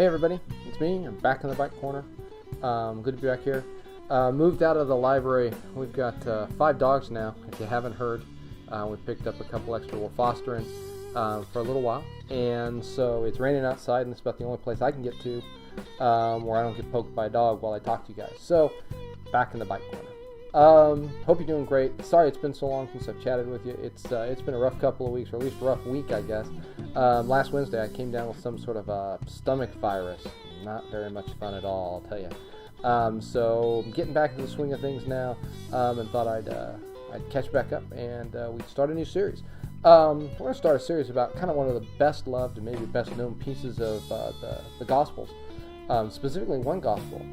Hey everybody, it's me. I'm back in the bike corner. Good to be back here. Moved out of the library. We've got 5 dogs now, if you haven't heard. We picked up a couple extra we're fostering for a little while. And so it's raining outside, and it's about the only place I can get to where I don't get poked by a dog while I talk to you guys. So, back in the bike corner. Hope you're doing great. Sorry it's been so long since I've chatted with you. It's been a rough couple of weeks, or at least a rough week, I guess. Last Wednesday I came down with some sort of a stomach virus. Not very much fun at all, I'll tell you. So I'm getting back into the swing of things now, and thought I'd catch back up, and we'd start a new series. We're going to start a series about kind of one of the best loved and maybe best known pieces of the Gospels, specifically one Gospel.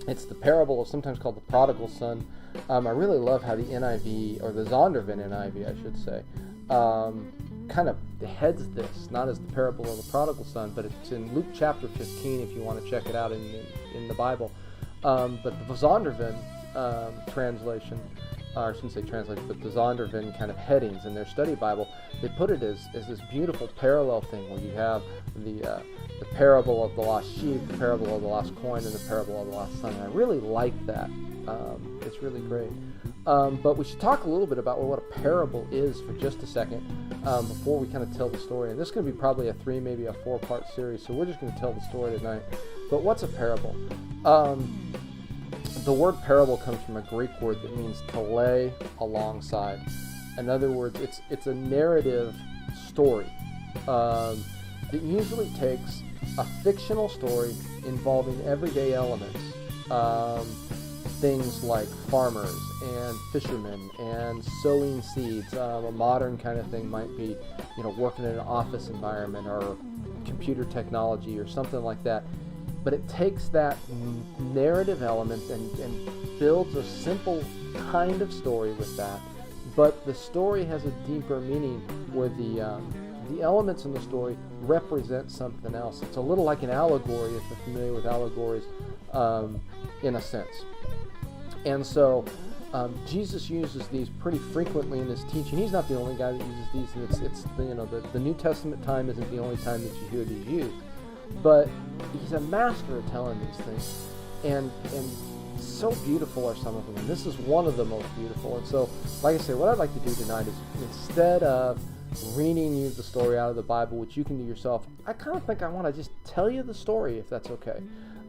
It's the parable of, sometimes called the Prodigal Son. I really love how the NIV, or the Zondervan NIV, I should say, kind of heads this, not as the parable of the Prodigal Son, but it's in Luke chapter 15 if you want to check it out in the Bible. But the Zondervan translation, or I shouldn't say translation, but the Zondervan kind of headings in their study Bible, they put it as this beautiful parallel thing where you have the parable of the lost sheep, the parable of the lost coin, and the parable of the lost son. And I really like that. It's really great. But we should talk a little bit about what a parable is for just a second before we kind of tell the story. And this is going to be probably a 3, maybe a 4-part series, so we're just going to tell the story tonight. But what's a parable? The word parable comes from a Greek word that means to lay alongside. In other words, it's a narrative story that usually takes a fictional story involving everyday elements. Things like farmers and fishermen and sowing seeds. A modern kind of thing might be, working in an office environment or computer technology or something like that. But it takes that narrative element and builds a simple kind of story with that. But the story has a deeper meaning where the elements in the story represent something else. It's a little like an allegory, if you're familiar with allegories, in a sense. And so Jesus uses these pretty frequently in his teaching. He's not the only guy that uses these. And it's the New Testament time isn't the only time that you hear these used. But he's a master of telling these things, and so beautiful are some of them. And this is one of the most beautiful. And so, like I say, what I'd like to do tonight is, instead of reading you the story out of the Bible, which you can do yourself, I kind of think I want to just tell you the story, if that's okay.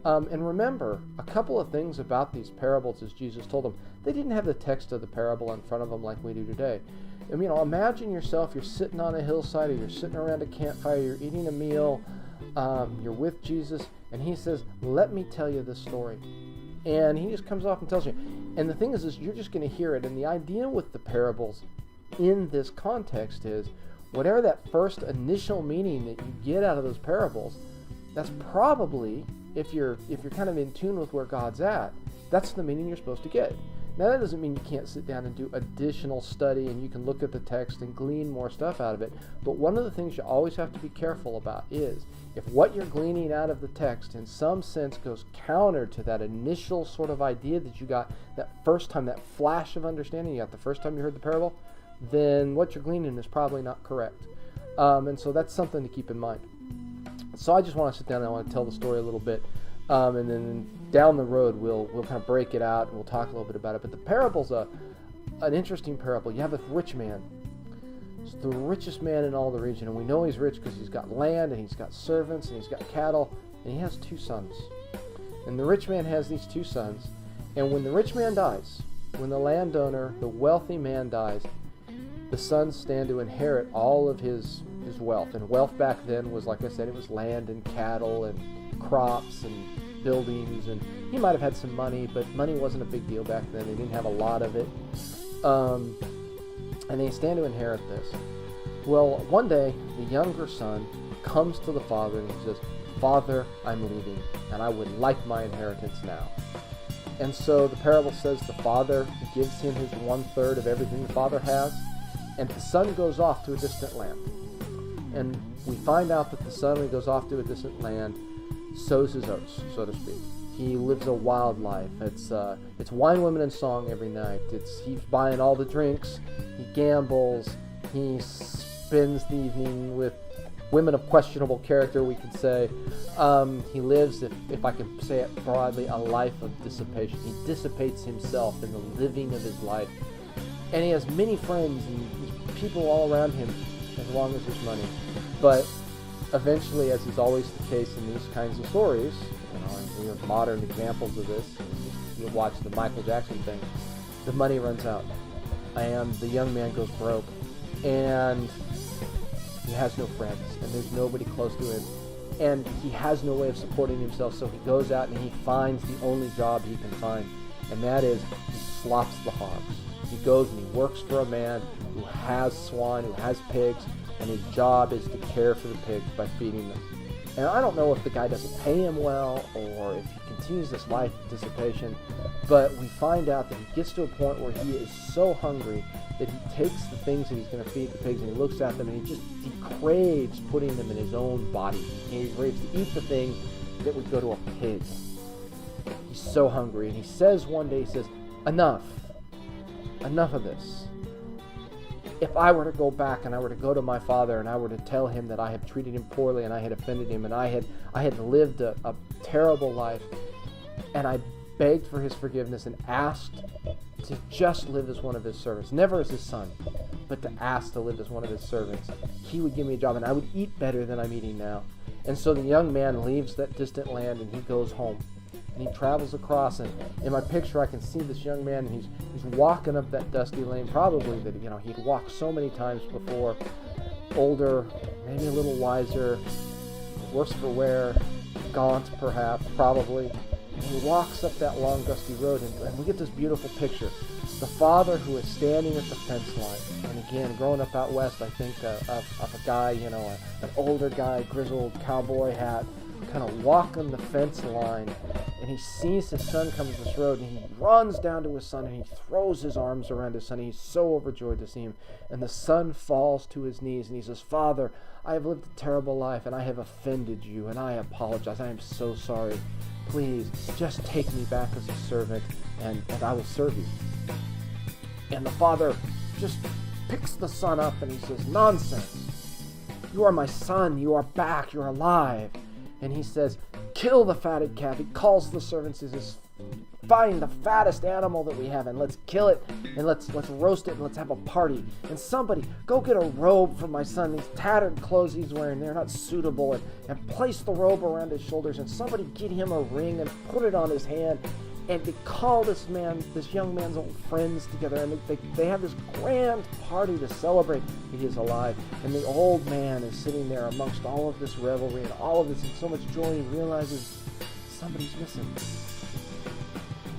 And remember, a couple of things about these parables as Jesus told them. They didn't have the text of the parable in front of them like we do today. Imagine yourself, you're sitting on a hillside, or you're sitting around a campfire, you're eating a meal, you're with Jesus, and he says, let me tell you this story. And he just comes off and tells you. And the thing is you're just going to hear it. And the idea with the parables in this context is, whatever that first initial meaning that you get out of those parables, that's probably, if you're kind of in tune with where God's at, that's the meaning you're supposed to get. Now, that doesn't mean you can't sit down and do additional study and you can look at the text and glean more stuff out of it. But one of the things you always have to be careful about is, if what you're gleaning out of the text in some sense goes counter to that initial sort of idea that you got that first time, that flash of understanding you got the first time you heard the parable, then what you're gleaning is probably not correct. And so that's something to keep in mind. So I just want to sit down and I want to tell the story a little bit. And then down the road, we'll kind of break it out and we'll talk a little bit about it. But the parable's an interesting parable. You have a rich man. He's the richest man in all the region. And we know he's rich because he's got land and he's got servants and he's got cattle. And he has 2 sons. And the rich man has these 2 sons. And when the rich man dies, when the landowner, the wealthy man dies, the sons stand to inherit all of his wealth. And wealth back then was, like I said, it was land and cattle and crops and buildings, and he might have had some money, but money wasn't a big deal back then. They didn't have a lot of it. And they stand to inherit this. Well, one day, the younger son comes to the father and he says, "Father, I'm leaving, and I would like my inheritance now." And so the parable says the father gives him his 1/3 of everything the father has, and the son goes off to a distant land. And we find out that the son, when he goes off to a distant land, sows his oats, so to speak. He lives a wild life. It's wine, women, and song every night. He's buying all the drinks. He gambles. He spends the evening with women of questionable character, we could say. He lives, if I can say it broadly, a life of dissipation. He dissipates himself in the living of his life. And he has many friends and people all around him as long as there's money. But eventually, as is always the case in these kinds of stories, and we have modern examples of this. You watch the Michael Jackson thing. The money runs out, and the young man goes broke, and he has no friends, and there's nobody close to him, and he has no way of supporting himself. So he goes out and he finds the only job he can find, and that is he slops the hogs. He goes and he works for a man who has swine, who has pigs, and his job is to care for the pigs by feeding them. And I don't know if the guy doesn't pay him well or if he continues this life of dissipation, but we find out that he gets to a point where he is so hungry that he takes the things that he's going to feed the pigs and he looks at them and he craves putting them in his own body. He craves to eat the thing that would go to a pig. He's so hungry, and he says one day, he says, enough of this. If I were to go back and I were to go to my father and I were to tell him that I had treated him poorly and I had offended him and I had lived a terrible life, and I begged for his forgiveness and asked to just live as one of his servants, never as his son, but to ask to live as one of his servants, he would give me a job and I would eat better than I'm eating now. And so the young man leaves that distant land and he goes home. And he travels across, and in my picture I can see this young man, and he's walking up that dusty lane, probably that he'd walked so many times before, older, maybe a little wiser, worse for wear, gaunt perhaps, probably. And he walks up that long dusty road, and we get this beautiful picture. The father who is standing at the fence line, and again, growing up out west, I think of a guy, an older guy, grizzled cowboy hat, kind of walking the fence line, and he sees his son come to this road, and he runs down to his son and he throws his arms around his son. He's so overjoyed to see him, and the son falls to his knees and he says, Father, I have lived a terrible life and I have offended you and I apologize. I am so sorry. Please just take me back as a servant and I will serve you. And the father just picks the son up and he says, nonsense. You are my son. You are back. You're alive. And he says, kill the fatted calf. He calls the servants. He says, find the fattest animal that we have and let's kill it and let's roast it and let's have a party. And somebody go get a robe for my son. These tattered clothes he's wearing, they're not suitable. And place the robe around his shoulders. And somebody get him a ring and put it on his hand. And they call this young man's old friends together, and they have this grand party to celebrate that he is alive. And the old man is sitting there amongst all of this revelry and all of this and so much joy, he realizes somebody's missing.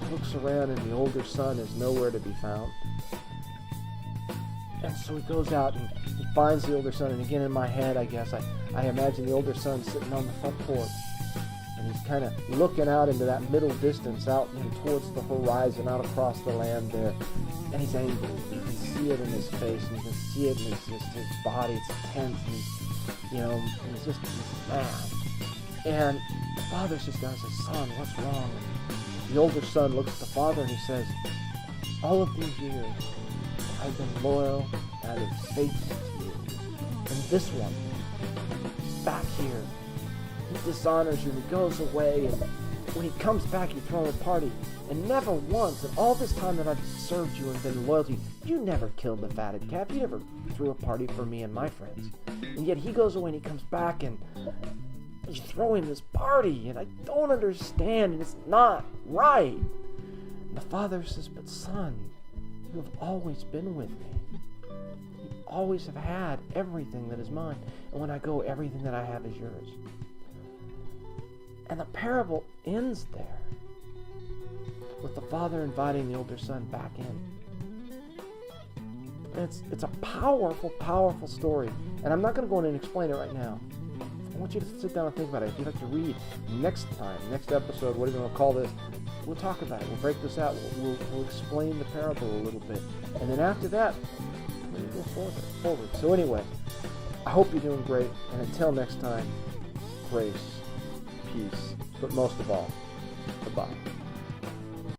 He looks around and the older son is nowhere to be found. And so he goes out and he finds the older son, and again in my head, I guess, I imagine the older son sitting on the front porch. And he's kind of looking out into that middle distance, out towards the horizon, out across the land there. And he's angry. You can see it in his face, and you can see it in his body. It's tense, and he's just mad. And the father sits down and says, son, what's wrong? And the older son looks at the father and he says, all of these years, I've been loyal and I've been faithful to you. And this one, back here, he dishonors you and he goes away, and when he comes back you throw a party, and never once in all this time that I've served you and been loyal to you, you never killed the fatted calf, you never threw a party for me and my friends. And yet he goes away and he comes back and you throw him this party, and I don't understand, and it's not right. And the father says, but son, you have always been with me. You always have had everything that is mine, and when I go, everything that I have is yours. And the parable ends there, with the father inviting the older son back in. And it's a powerful, powerful story. And I'm not going to go in and explain it right now. I want you to sit down and think about it. If you'd like to read next episode, what are we going to call this? We'll talk about it. We'll break this out. We'll explain the parable a little bit. And then after that, we'll go forward. So anyway, I hope you're doing great. And until next time, grace, peace, but most of all, goodbye.